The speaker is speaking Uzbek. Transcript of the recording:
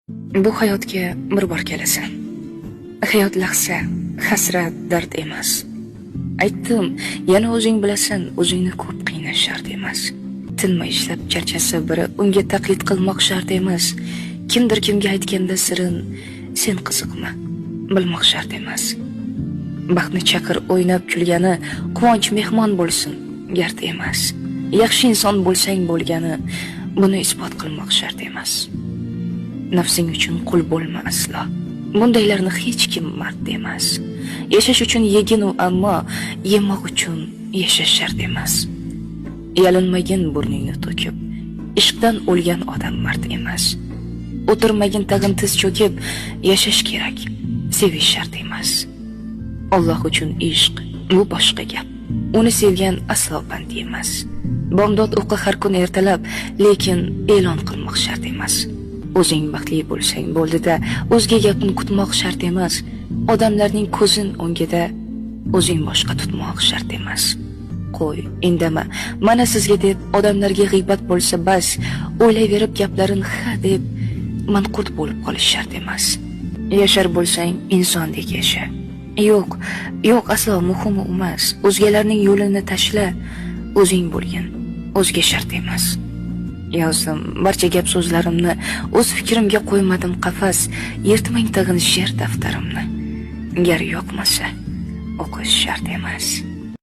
Bu hayotga bir bor kelasan. Hayot lahza, hasrat, dard emas. Aytdim, yana o'zing bilasan, o'zingni ko'p qiynash shart emas. Tinmay ishlab charchasa biri, unga taqlid qilmoq shart emas. Kimdir kimga aytganda sirin, sen qiziqma, bilmoq shart emas. Baxtni chaqir o'ynab kulgani, quvonch mehmon bo'lsin, gard emas. Yaxshi inson bo'lsang bo'lgani, buni isbot qilmoq shart emas. Nafsing uchun qul bo'lma aslo. Bundaylarni hech kim mard emas. Yashash uchun yegin u, ammo yemoq uchun yashash shart emas. Yalinmagin burningni to'kib, ishqdan o'lgan odam mard emas. O'tirmagin tag'in tiz cho'kib, yashash kerak, sevish shart emas. Alloh uchun ishq bu boshqa gap. Uni sevgan aslo band emas. Bomdod o'qi har kun ertalab, lekin e'lon qilmoq shart emas. O'zing baxtli bo'lsang bo'ldi-da, o'zga gapni kutmoq shart emas. Odamlarning ko'zin o'ngida o'zing boshqa tutmoq shart emas. Qo'y, indama. Mana sizga deb odamlarga g'iybat bo'lsa bas, o'ylayverib gaplarin ha deb manqurt bo'lib qolish shart emas. Yashar bo'lsang insondek yasha. Yo'q, aslo muhimi emas. O'zgalarning yo'lini tashla, o'zing bo'lgin. O'zga shart emas. Yozdim barcha gap so'zlarimni, o'z fikrimga qo'ymadim qafas, yirtmang tag'in she'r daftarimni. Gar yoqmasa, o'qish shart emas.